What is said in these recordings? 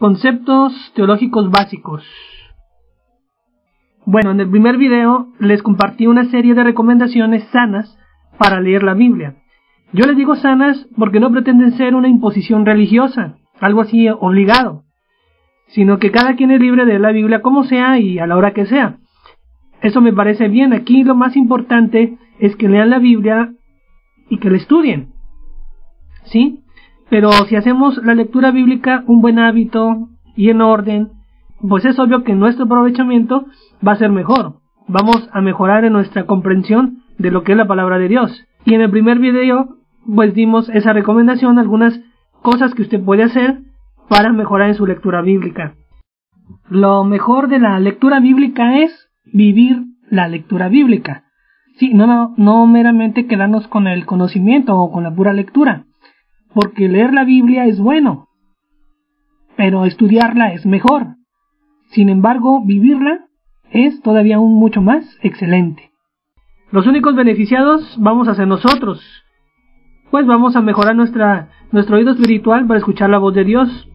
Conceptos teológicos básicos. Bueno, en el primer video les compartí una serie de recomendaciones sanas para leer la Biblia. Yo les digo sanas porque no pretenden ser una imposición religiosa, algo así obligado, sino que cada quien es libre de leer la Biblia como sea y a la hora que sea. Eso me parece bien. Aquí lo más importante es que lean la Biblia y que la estudien, ¿sí? Pero si hacemos la lectura bíblica un buen hábito y en orden, pues es obvio que nuestro aprovechamiento va a ser mejor. Vamos a mejorar en nuestra comprensión de lo que es la palabra de Dios. Y en el primer video, pues dimos esa recomendación, algunas cosas que usted puede hacer para mejorar en su lectura bíblica. Lo mejor de la lectura bíblica es vivir la lectura bíblica. Sí, no meramente quedarnos con el conocimiento o con la pura lectura. Porque leer la Biblia es bueno, pero estudiarla es mejor. Sin embargo, vivirla es todavía aún mucho más excelente. Los únicos beneficiados vamos a ser nosotros, pues vamos a mejorar nuestro oído espiritual para escuchar la voz de Dios.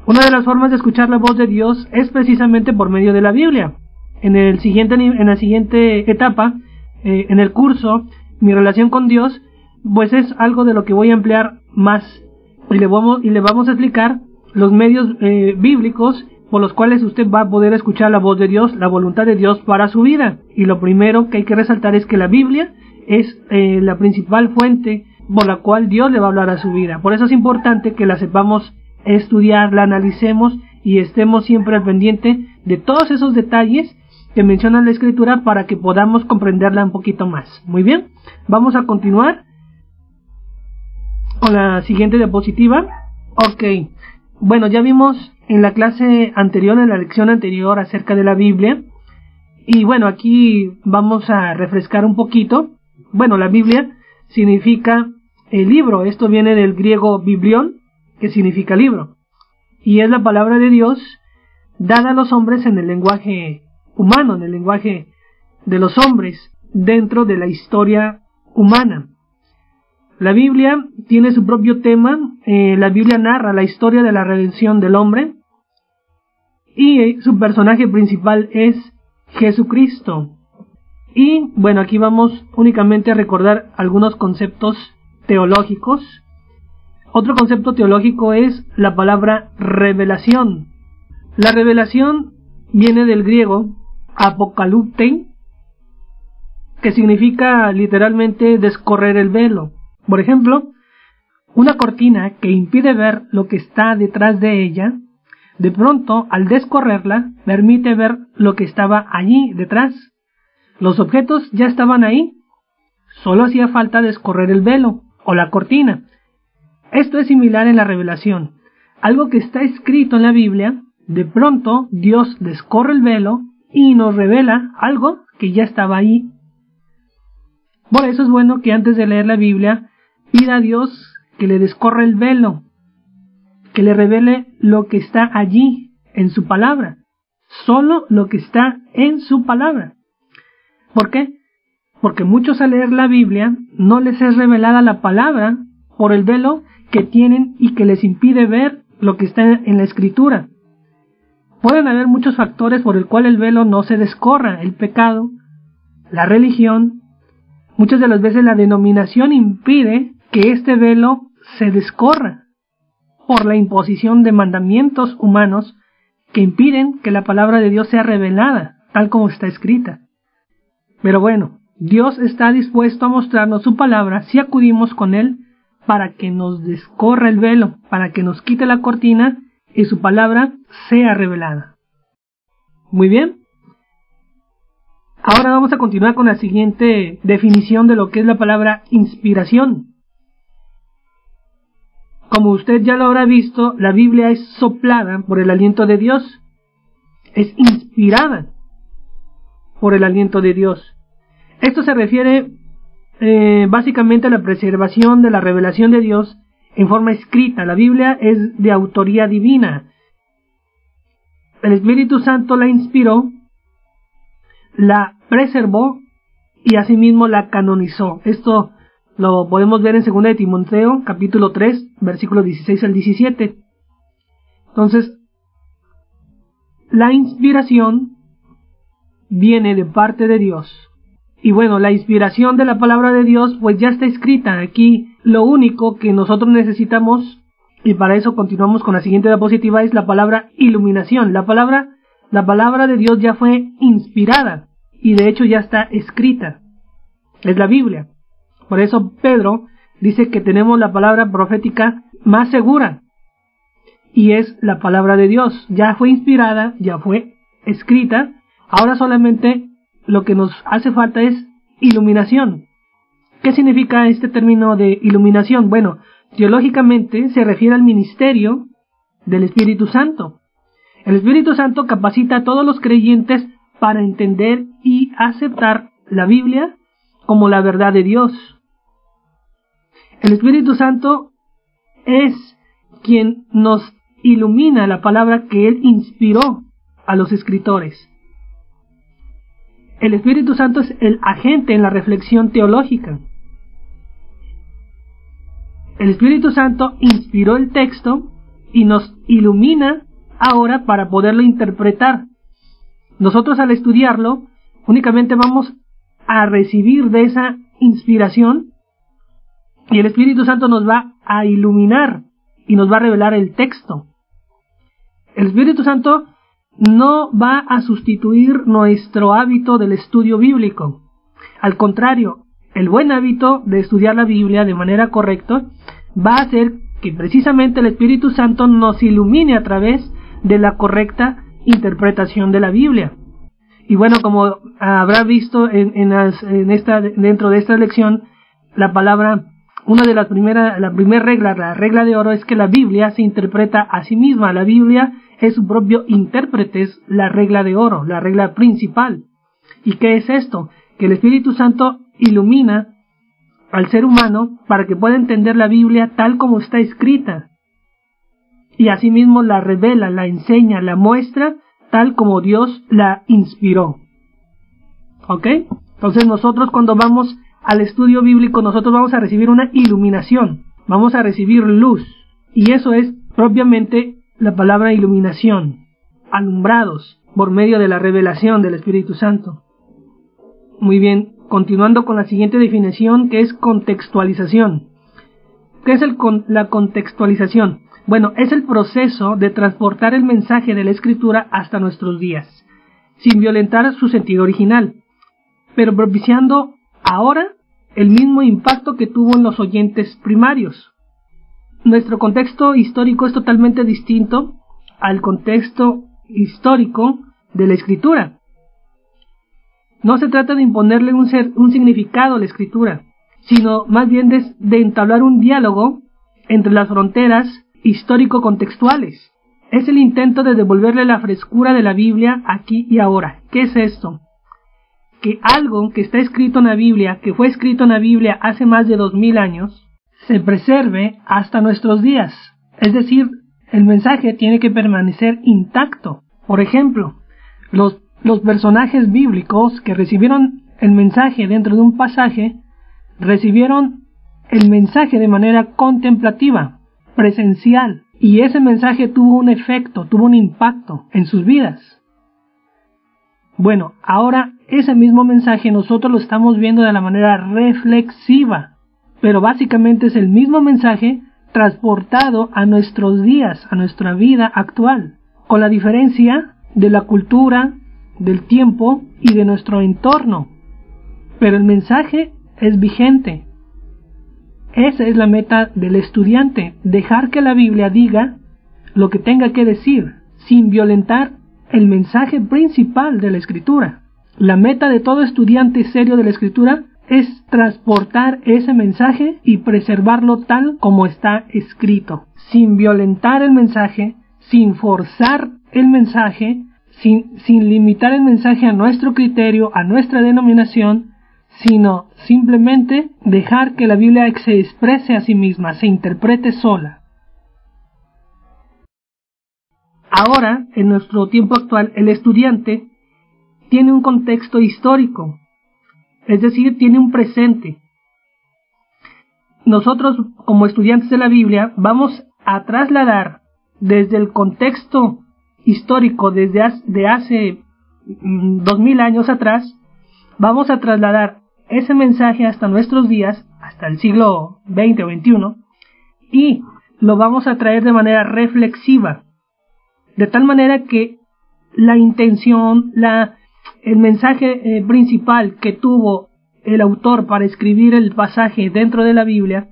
Una de las formas de escuchar la voz de Dios es precisamente por medio de la Biblia. En la siguiente etapa, en el curso, mi relación con Dios, pues es algo de lo que voy a emplear más y le vamos a explicar los medios bíblicos por los cuales usted va a poder escuchar la voz de Dios, la voluntad de Dios para su vida. Y lo primero que hay que resaltar es que la Biblia es la principal fuente por la cual Dios le va a hablar a su vida. Por eso es importante que la sepamos estudiar, la analicemos y estemos siempre al pendiente de todos esos detalles que menciona la Escritura para que podamos comprenderla un poquito más. Muy bien, vamos a continuar con la siguiente diapositiva. Ok, bueno, ya vimos en la clase anterior, en la lección anterior acerca de la Biblia. Y bueno, aquí vamos a refrescar un poquito. Bueno, la Biblia significa el libro. Esto viene del griego biblión, que significa libro. Y es la palabra de Dios dada a los hombres en el lenguaje humano, en el lenguaje de los hombres, dentro de la historia humana. La Biblia tiene su propio tema. La Biblia narra la historia de la redención del hombre y su personaje principal es Jesucristo. Y bueno, aquí vamos únicamente a recordar algunos conceptos teológicos. Otro concepto teológico es la palabra revelación. La revelación viene del griego apokaluptein, que significa literalmente descorrer el velo. Por ejemplo, una cortina que impide ver lo que está detrás de ella, de pronto, al descorrerla, permite ver lo que estaba allí detrás. Los objetos ya estaban ahí, solo hacía falta descorrer el velo o la cortina. Esto es similar en la revelación. Algo que está escrito en la Biblia, de pronto Dios descorre el velo y nos revela algo que ya estaba ahí. Por eso es bueno que antes de leer la Biblia pida a Dios que le descorra el velo, que le revele lo que está allí en su palabra, solo lo que está en su palabra. ¿Por qué? Porque muchos al leer la Biblia no les es revelada la palabra por el velo que tienen y que les impide ver lo que está en la Escritura. Pueden haber muchos factores por el cual el velo no se descorra: el pecado, la religión. Muchas de las veces la denominación impide que este velo se descorra por la imposición de mandamientos humanos que impiden que la palabra de Dios sea revelada tal como está escrita. Pero bueno, Dios está dispuesto a mostrarnos su palabra si acudimos con Él para que nos descorra el velo, para que nos quite la cortina y su palabra sea revelada. Muy bien. Ahora vamos a continuar con la siguiente definición de lo que es la palabra inspiración. Como usted ya lo habrá visto, la Biblia es soplada por el aliento de Dios. Es inspirada por el aliento de Dios. Esto se refiere básicamente a la preservación de la revelación de Dios en forma escrita. La Biblia es de autoría divina. El Espíritu Santo la inspiró, la preservó y asimismo la canonizó. Esto lo podemos ver en 2 de Timoteo, capítulo 3, versículos 16 al 17. Entonces, la inspiración viene de parte de Dios. Y bueno, la inspiración de la palabra de Dios pues ya está escrita. Aquí lo único que nosotros necesitamos, y para eso continuamos con la siguiente diapositiva, es la palabra iluminación. La palabra de Dios ya fue inspirada y de hecho ya está escrita. Es la Biblia. Por eso Pedro dice que tenemos la palabra profética más segura, y es la palabra de Dios. Ya fue inspirada, ya fue escrita. Ahora solamente lo que nos hace falta es iluminación. ¿Qué significa este término de iluminación? Bueno, teológicamente se refiere al ministerio del Espíritu Santo. El Espíritu Santo capacita a todos los creyentes para entender y aceptar la Biblia como la verdad de Dios. El Espíritu Santo es quien nos ilumina la palabra que Él inspiró a los escritores. El Espíritu Santo es el agente en la reflexión teológica. El Espíritu Santo inspiró el texto y nos ilumina ahora para poderlo interpretar. Nosotros al estudiarlo únicamente vamos a recibir de esa inspiración y el Espíritu Santo nos va a iluminar y nos va a revelar el texto. El Espíritu Santo no va a sustituir nuestro hábito del estudio bíblico. Al contrario, el buen hábito de estudiar la Biblia de manera correcta va a hacer que precisamente el Espíritu Santo nos ilumine a través de la correcta interpretación de la Biblia. Y bueno, como habrá visto dentro de esta lección, la primera regla, la regla de oro, es que la Biblia se interpreta a sí misma. La Biblia es su propio intérprete, es la regla de oro, la regla principal. ¿Y qué es esto? Que el Espíritu Santo ilumina al ser humano para que pueda entender la Biblia tal como está escrita. Y asimismo la revela, la enseña, la muestra tal como Dios la inspiró. ¿Ok? Entonces nosotros cuando vamos al estudio bíblico, nosotros vamos a recibir una iluminación, vamos a recibir luz. Y eso es propiamente la palabra iluminación, alumbrados por medio de la revelación del Espíritu Santo. Muy bien, continuando con la siguiente definición, que es contextualización. ¿Qué es la contextualización? Bueno, es el proceso de transportar el mensaje de la Escritura hasta nuestros días, sin violentar su sentido original, pero propiciando ahora el mismo impacto que tuvo en los oyentes primarios. Nuestro contexto histórico es totalmente distinto al contexto histórico de la Escritura. No se trata de imponerle un significado a la Escritura, sino más bien de entablar un diálogo entre las fronteras histórico-contextuales. Es el intento de devolverle la frescura de la Biblia aquí y ahora. ¿Qué es esto? Que algo que está escrito en la Biblia, que fue escrito en la Biblia hace más de 2000 años, se preserve hasta nuestros días. Es decir, el mensaje tiene que permanecer intacto. Por ejemplo, los personajes bíblicos que recibieron el mensaje dentro de un pasaje, recibieron el mensaje de manera contemplativa, presencial, y ese mensaje tuvo un efecto, tuvo un impacto en sus vidas. Bueno, ahora ese mismo mensaje nosotros lo estamos viendo de la manera reflexiva, pero básicamente es el mismo mensaje transportado a nuestros días, a nuestra vida actual, con la diferencia de la cultura, del tiempo y de nuestro entorno. Pero el mensaje es vigente. Esa es la meta del estudiante, dejar que la Biblia diga lo que tenga que decir, sin violentar el mensaje principal de la Escritura. La meta de todo estudiante serio de la Escritura es transportar ese mensaje y preservarlo tal como está escrito, sin violentar el mensaje, sin forzar el mensaje, sin limitar el mensaje a nuestro criterio, a nuestra denominación, sino simplemente dejar que la Biblia se exprese a sí misma, se interprete sola. Ahora, en nuestro tiempo actual, el estudiante tiene un contexto histórico, es decir, tiene un presente. Nosotros, como estudiantes de la Biblia, vamos a trasladar desde el contexto histórico, desde hace 2000 años atrás, vamos a trasladar ese mensaje hasta nuestros días, hasta el siglo XX o XXI, y lo vamos a traer de manera reflexiva, de tal manera que la intención, el mensaje principal que tuvo el autor para escribir el pasaje dentro de la Biblia,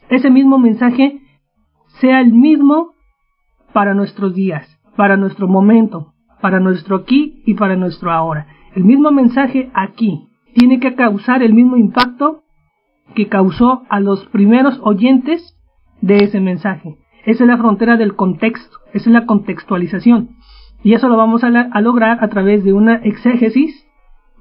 ese mismo mensaje sea el mismo para nuestros días, para nuestro momento, para nuestro aquí y para nuestro ahora. El mismo mensaje aquí tiene que causar el mismo impacto que causó a los primeros oyentes de ese mensaje. Esa es la frontera del contexto, esa es la contextualización. Y eso lo vamos a lograr a través de una exégesis.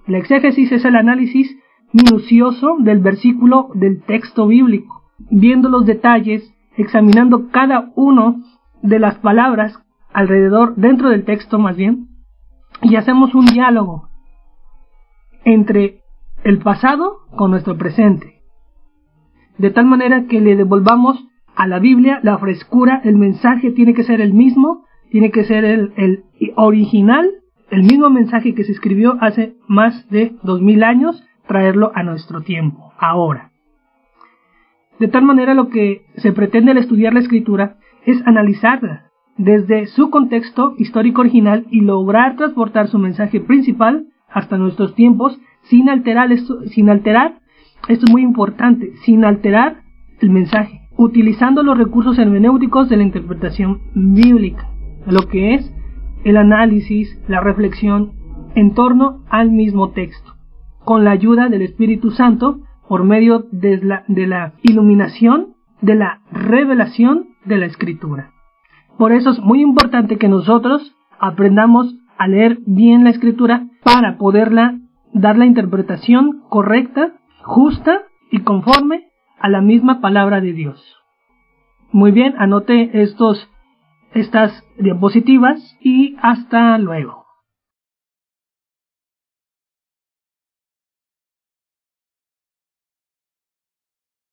La exégesis es el análisis minucioso del versículo del texto bíblico, viendo los detalles, examinando cada uno de las palabras dentro del texto más bien, y hacemos un diálogo entre el pasado con nuestro presente, de tal manera que le devolvamos a la Biblia la frescura. El mensaje tiene que ser el mismo, tiene que ser el original, el mismo mensaje que se escribió hace más de 2000 años, traerlo a nuestro tiempo, ahora. De tal manera, lo que se pretende al estudiar la Escritura es analizarla desde su contexto histórico original y lograr transportar su mensaje principal hasta nuestros tiempos sin alterar, esto es muy importante, sin alterar el mensaje, utilizando los recursos hermenéuticos de la interpretación bíblica, lo que es el análisis, la reflexión en torno al mismo texto, con la ayuda del Espíritu Santo por medio de la iluminación, de la revelación de la Escritura. Por eso es muy importante que nosotros aprendamos a leer bien la Escritura para poderla dar la interpretación correcta, justa y conforme a la misma palabra de Dios. Muy bien, anote estas diapositivas y hasta luego.